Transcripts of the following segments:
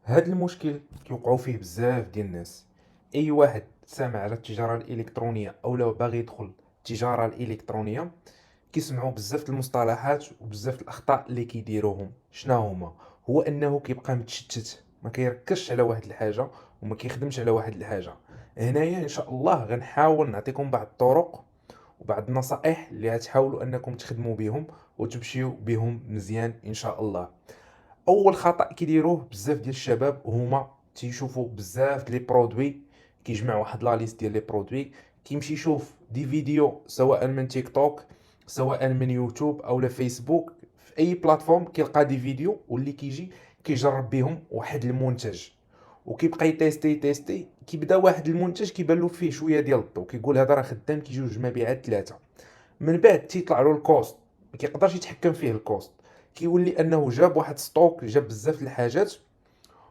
هاد المشكل كيوقعوا فيه بزاف ديال الناس. اي واحد سامع على التجاره الالكترونيه او لو باغي يدخل التجاره الالكترونيه كيسمعوا بزاف د المصطلحات وبزاف د الاخطاء اللي كيديروهم. شنو هما؟ هو انه كيبقى متشتت، ما كيركزش على واحد الحاجه وما كيخدمش على واحد الحاجه. هنايا ان شاء الله غنحاول نعطيكم بعض الطرق وبعض النصائح اللي غتحاولوا انكم تخدموا بهم وتمشيو بهم مزيان ان شاء الله. اول خطا كيديروه بزاف ديال الشباب هما تيشوفوا بزاف ديال لي برودوي، كيجمع واحد لا ليست ديال لي برودوي، كيمشي يشوف دي فيديو سواء من تيك توك سواء من يوتيوب او لا فيسبوك، في اي بلاتفورم كيلقى دي فيديو واللي كيجي كيجرب بهم واحد المنتج وكيبقى يتيستي كيبدا واحد المنتج كيبان له فيه شويه ديال الضو، كيقول هذا راه خدام كي جوج مبيعات ثلاثه. من بعد تيطلع له الكوست، ما كيقدرش يتحكم فيه الكوست، كيولي انه جاب واحد ستوك، جاب بزاف د الحاجات،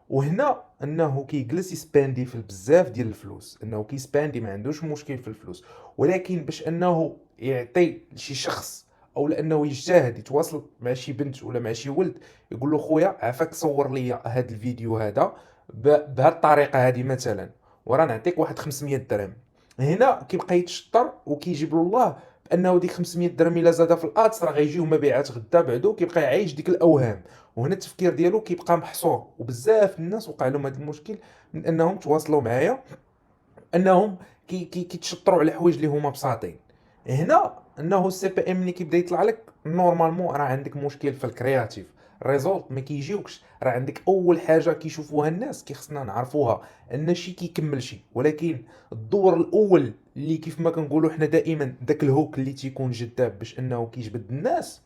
وهنا انه كيجلس يسباندي في بزاف ديال الفلوس، انه كيسباندي ما عندوش مشكل في الفلوس، ولكن باش انه يعطي لشي شخص او لانه يجتهد يتواصل مع شي بنت ولا مع شي ولد يقول له خويا عافاك صور لي هذا الفيديو هذا بهذه الطريقه هذه مثلا وراه نعطيك واحد 500 درهم. هنا كيبقى يتشطر وكيجيب له الله بانه ديك 500 درهم الا زادها في الادس راه غيجيو مبيعات غدا بعدو، كيبقى يعيش ديك الاوهام. وهنا التفكير ديالو كيبقى محصور، وبزاف الناس وقع لهم هذا المشكل من انهم تواصلوا معايا انهم كيتشطروا على حوايج اللي هما بساطين. هنا انه السي بي ام ملي كيبدا يطلع لك نورمالمون راه عندك مشكل في الكرياتيف، الريزولت ما كيجيوكش. راه عندك اول حاجه كيشوفوها الناس كيخصنا نعرفوها ان شي كيكمل شي، ولكن الدور الاول اللي كيف ما كنقولوا حنا دائما داك الهوك اللي تيكون جذاب باش انه كيجبد الناس،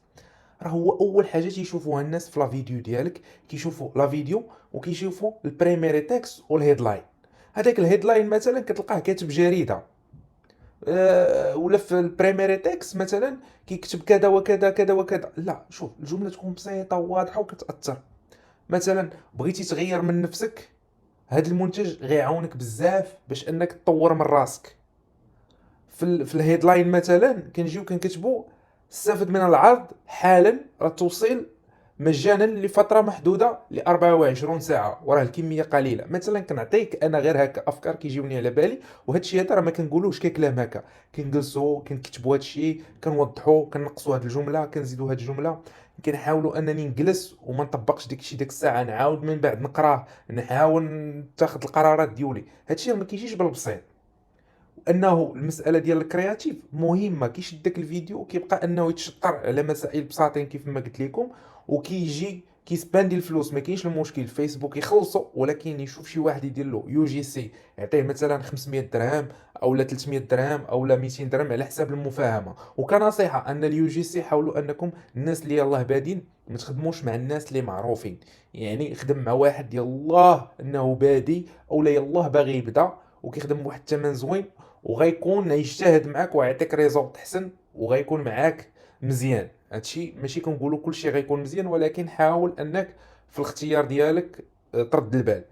راه هو اول حاجه تيشوفوها الناس في لا فيديو ديالك. كيشوفوا لا فيديو وكيشوفوا البريميري تكست والهيدلاين. هذاك الهيدلاين مثلا كتلقاه كاتب جريده، ولا في البريميري تكست مثلا كيكتب كذا وكذا كذا وكذا. لا، شوف الجمله تكون بسيطه وواضحه وكتاثر. مثلا بغيتي تغير من نفسك، هذا المنتج غيعاونك بزاف باش انك تطور من راسك. في الهيدلاين مثلا كنجيو كنكتبوا استفد من العرض حالا، راه توصيل مجانا لفتره محدوده ل 24 ساعه، وراه الكميه قليله. مثلا كنعطيك انا غير هكا افكار كيجيوني على بالي، وهذا الشيء هذا راه ما كنقولوش ككلام هكا، كنجلسوا كنكتبوا هذا الشيء، كنوضحوا كنقصوا هذه الجمله كنزيدوا هذه الجمله. كنحاولوا انني نجلس وما نطبقش ديك الشيء ديك الساعه، نعاود من بعد نقراه، نحاول نتخذ القرارات ديولي. هذا الشيء ما كيجيش بالبسيط. انه المساله ديال الكرياتيف مهمه، كيشد داك الفيديو وكيبقى انه يتشطر على مسائل بساطين كيف ما قلت لكم، وكيجي كيسباندي الفلوس. ما كاينش المشكل، فيسبوك يخلصوا، ولكن يشوف شي واحد يدير له يو جي سي يعطيه مثلا 500 درهم او لا 300 درهم او لا 200 درهم على حساب المفاهمه. وكنصيحه ان اليو جي سي حاولوا انكم الناس اللي يلاه بادين ما تخدموش مع الناس اللي معروفين، يعني خدم مع واحد يلاه انه بادي او لا يلاه باغي يبدا وكيخدم بواحد الثمن زوين، وغيكون يجتهد معاك ويعطيك ريزولت احسن وغيكون معاك مزيان. هادشي ماشي كنقولوا كلشي غيكون مزيان، ولكن حاول انك في الاختيار ديالك ترد البال.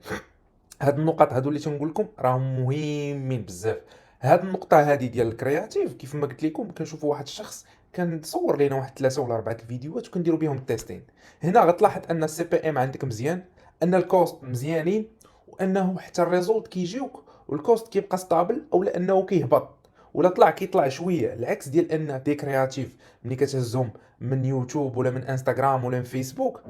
هاد النقط هادو اللي تنقول لكم راهم مهمين بزاف. هاد النقطه هادي ديال الكرياتيف كيف ما قلت لكم كنشوفوا واحد الشخص كان تصور لينا واحد ثلاثه ولا اربعه الفيديوهات وكنديروا بهم التيستين. هنا غتلاحظ ان السي بي ام عندك مزيان، ان الكوست مزيانين، وانه حتى الريزولت كيجيوك والكوست كيبقى ستابل او لانه كيهبط ولا طلع كيطلع شويه، العكس ديال ان دي كرياتيف ملي كتهزهم من يوتيوب ولا من انستغرام ولا من فيسبوك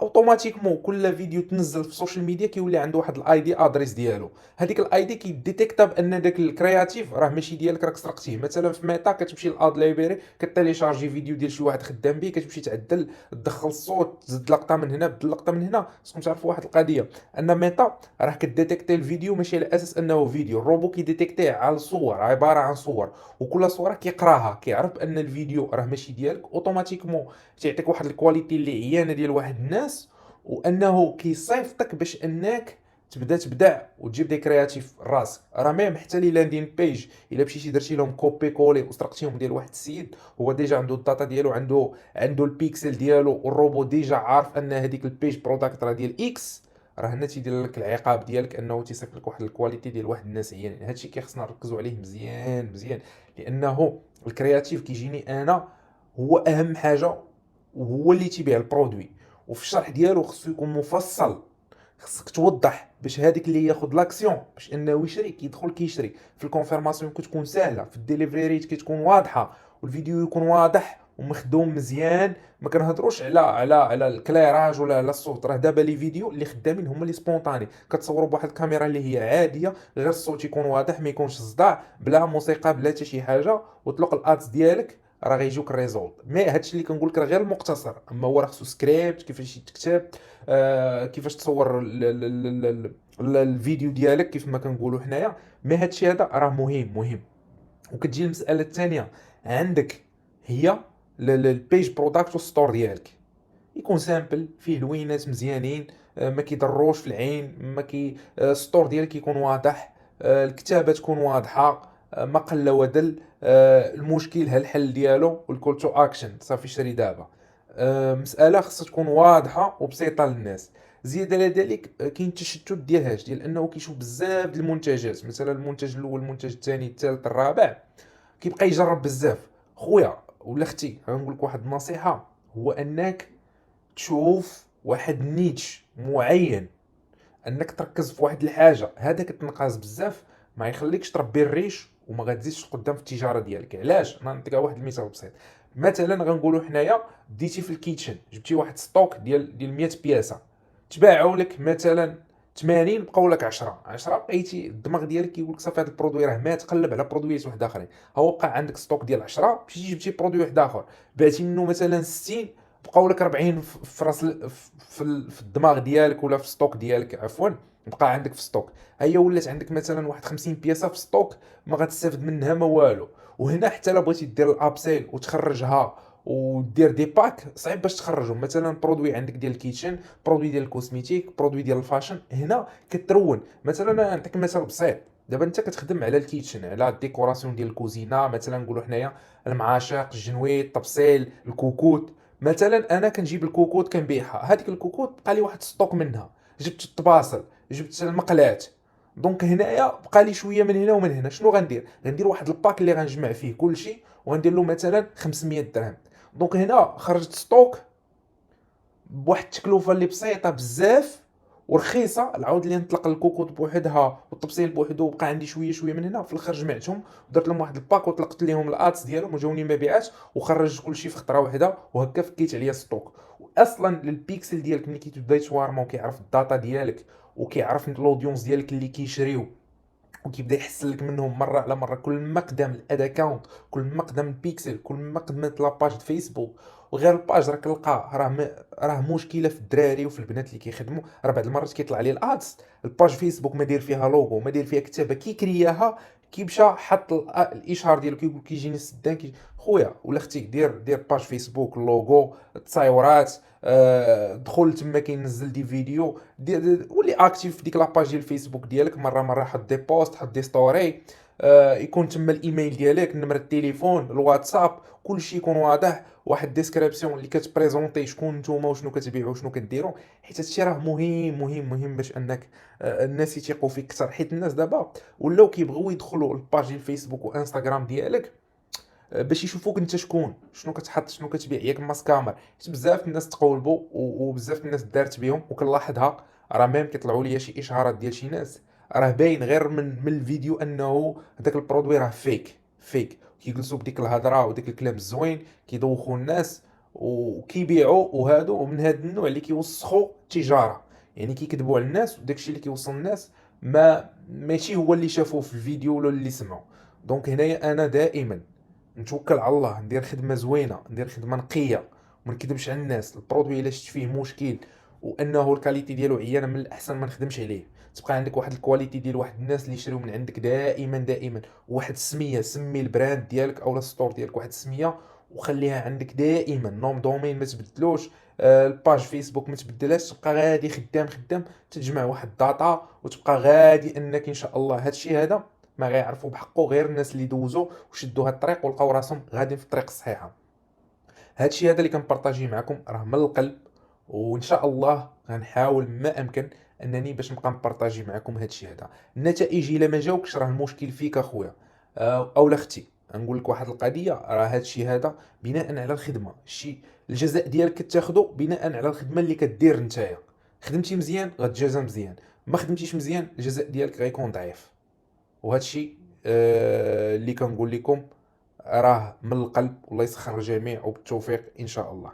اوتوماتيكمون كل فيديو تنزل في السوشيال ميديا كيولي عنده واحد الاي دي ادريس ديالو. هذيك الاي دي كيديتيكتا بان داك الكرياتيف راه ماشي ديالك، راك سرقتيه. مثلا في ميتا كتمشي للاد لايبراري كتيليشارجي فيديو ديال شي واحد خدام به، كتمشي تعدل تدخل الصوت تزيد لقطه من هنا بدل لقطه من هنا. خصكم تعرفوا واحد القضيه، ان ميتا راه كديتيكتي الفيديو ماشي على اساس انه فيديو، الروبو كيديتيكتيه على الصور، عباره عن صور، وكل صوره كيقراها كيعرف ان الفيديو راه ماشي ديالك اوتوماتيكمون، تيعطيك واحد الكواليتي اللي عيانه ديال واحد الناس، وانه كيصيفطك باش انك تبدا تبدع وتجيب دي كرياتيف راسك. راه ميم حتى لي لاندين بيج الا مشيتي درتي لهم كوبي كولي وسرقتيهم ديال واحد السيد، هو ديجا عنده الداتا ديالو، عنده البيكسل ديالو، والروبو ديجا عارف ان هذيك البيج بروداكت راه ديال اكس، راه هنا تيدير لك العقاب ديالك انه تيصيفط لك واحد الكواليتي ديال واحد الناس عيانين. هادشي كيخصنا نركزوا عليه مزيان مزيان، لانه الكرياتيف كيجيني انا هو اهم حاجه، وهو اللي تيبيع البرودوي، وفي الشرح ديالو خصو يكون مفصل. خصك توضح باش هذيك اللي ياخذ لاكسيون باش انه يشري كيدخل كيشري. في الكونفيرماسيون كتكون سهله، في الديليفري ريت كتكون واضحه، والفيديو يكون واضح ومخدوم مزيان. ما كنهضروش على الكليراج ولا على الصوت، راه دابا لي فيديو اللي خدامين هما لي سبونطاني، كتصوروا بواحد الكاميرا اللي هي عاديه، غير الصوت يكون واضح، ما يكونش صداع، بلا موسيقى بلا حتى شي حاجه، وطلق الادز ديالك راه غيجيوك الريزولت. مي هادشي اللي كنقول لك راه غير المقتصر، اما هو راه خصو سكريبت كيفاش يتكتب، كيفاش تصور الفيديو ديالك كيف ما كنقولوا حنايا. مي هادشي هذا راه مهم. وكتجي المساله الثانيه عندك هي البيج برودكت والستور ديالك يكون سامبل فيه لوينات مزيانين، ما كيضروش في العين، ما كي السطور ديالك يكون واضح، الكتابه تكون واضحه، ما قل ودل، المشكل ها الحل ديالو والكول تو اكشن صافي شري دابا. مساله خصها تكون واضحه وبسيطه للناس. زياده على ذلك كاين التشتت ديال هاش ديال انه كيشوف بزاف د المنتجات، مثلا المنتج الاول المنتج الثاني الثالث الرابع، كيبقى يجرب بزاف. خويا ولا اختي غنقول لك واحد النصيحه، هو انك تشوف واحد نيتش معين، انك تركز في واحد الحاجه، هذا كتنقص بزاف، ما يخليكش تربي الريش وما غتزيدش قدام في التجاره ديالك. علاش؟ انا نعطيك واحد المثال بسيط. مثلا غنقولوا حنايا بديتي في الكيتشن، جبتي واحد ستوك ديال 100 بياسه، تباعوا لك مثلا 80 بقاو لك 10 بقيتي الدماغ ديالك كيقول لك صافي هذا البرودوي راه مات، قلب على برودويات واحد اخرين. هو بقى عندك ستوك ديال 10، مشيتي جبتي برودوي واحد اخر بعتي منه مثلا 60، بقاو لك 40 في راس في الدماغ ديالك ولا في ستوك ديالك عفوا، بقى عندك في ستوك. هي ولات عندك مثلا واحد 50 بياسه في ستوك ما غتستافد منها ما والو. وهنا حتى الا بغيتي دير الابسيل وتخرجها ودير دي باك، صعيب باش تخرجهم. مثلا برودوي عندك ديال الكيتشن، برودوي ديال الكوزميتيك، برودوي ديال الفاشن، هنا كترون. مثلا انا نعطيك مثال بسيط. دابا انت كتخدم على الكيتشن، على الديكوراسيون ديال الكوزينه، مثلا نقولوا حنايا المعاشق، الجنوي، الطبسيل، الكوكوت. مثلا انا كنجيب الكوكوت كنبيعها، هذيك الكوكوت بقى لي واحد ستوك منها، جبت الطباصل، جبت المقلات. دونك هنايا بقى لي شويه من هنا ومن هنا، شنو غندير واحد الباك اللي غنجمع فيه كلشي وغندير له مثلا 500 درهم. دونك هنا خرجت ستوك بواحد التكلفه اللي بسيطه بزاف ورخيصه، العاود اللي نطلق الكوكوط بوحدها والطبسيل بوحدو، وبقى عندي شويه من هنا. في الاخر جمعتهم ودرت لهم واحد الباك وطلقت لهم الاتس ديالهم وجاوني مبيعات وخرجت كلشي في خطره واحده، وهكا فكيت عليا ستوك. واصلا البيكسل ديالك ملي كيتبدا يتوارما وكيعرف الداتا ديالك وكيعرف الاودينس ديالك اللي كيشريو وكيبدا يحسن لك منهم مره على مره، كل ما قدام الاد اكونت، كل ما قدام البيكسل، كل ما قدمت لاباج فيسبوك. وغير الباج راه كنلقى راه مشكله في الدراري وفي البنات اللي كيخدموا، راه بعض المرات كيطلع لي الادز الباج فيسبوك ما داير فيها لوغو، ما داير فيها كتابه، كيكرياها كيمشى حط الاشهار ديالو كيقول كيجيني السدان خويا ولا اختي دير باج فيسبوك، اللوغو، التصايورات، دخل تما كينزل دي فيديو، ولي اكتيف في ديك لاباج ديال الفيسبوك ديالك، مره حط دي بوست، حط دي ستوري، يكون تما الايميل ديالك، نمره التليفون، الواتساب، كلشي يكون واضح، واحد ديسكريبسيون اللي كتبريزونطي شكون نتوما وشنو كتبيعوا وشنو كديروا. حيت هادشي راه مهم باش انك الناس يثيقوا فيك اكثر. حيت الناس دابا ولاو كيبغيو يدخلوا الباج ديال الفيسبوك وانستغرام ديالك باش يشوفوك انت شكون، شنو كتحط، شنو كتبيع، ياك ماسكامر. حيت بزاف الناس تقولبوا وبزاف الناس دارت بهم وكنلاحظها، راه ميم كيطلعوا لي شي اشهارات ديال شي ناس راه باين غير من الفيديو انه هذاك البرودوي راه فيك. كيجلسوا بديك الهضره وديك الكلام الزوين كيدوخوا الناس وكيبيعوا، وهادو ومن هاد النوع اللي كيوسخوا التجاره، يعني كيكذبوا على الناس، وداكشي اللي كيوصل للناس ماشي هو اللي شافوه في الفيديو ولا اللي سمعوا. دونك هنايا انا دائما نتوكل على الله، ندير خدمه زوينه، ندير خدمه نقيه، وما نكذبش على الناس. البرودوي الا شفت فيه مشكل وانه الكاليتي ديالو عيانه، من الاحسن ما نخدمش عليه. تبقى عندك واحد الكواليتي ديال واحد الناس اللي يشريو من عندك دائما، واحد السميه، سمي البراند ديالك او الستور ديالك واحد السميه وخليها عندك دائما. نوم دومين ما تبدلوش، الباج فيسبوك ما تبدلهاش، تبقى غادي خدام تجمع واحد الداتا وتبقى غادي انك ان شاء الله. هادشي هذا ما غيعرفوا بحقه غير الناس اللي دوزوا وشدوا هاد الطريق ولقاو راسهم غاديين في الطريق الصحيحه. هادشي هذا اللي كنبارطاجي معكم راه من القلب، وان شاء الله غنحاول ما امكن انني باش نبقى نبارطاجي معكم هادشي هذا. النتائج الا ما جاوكش راه المشكل فيك اخويا او اختي. نقول لك واحد القضيه، راه هادشي هذا بناء على الخدمه، الجزاء ديالك كتاخذو بناء على الخدمه اللي كدير نتايا. خدمتي مزيان غتجازى مزيان، ما خدمتيش مزيان الجزاء ديالك غيكون ضعيف. وهذا الشيء اللي كنقول لكم راه من القلب، والله يسخر الجميع وبالتوفيق ان شاء الله.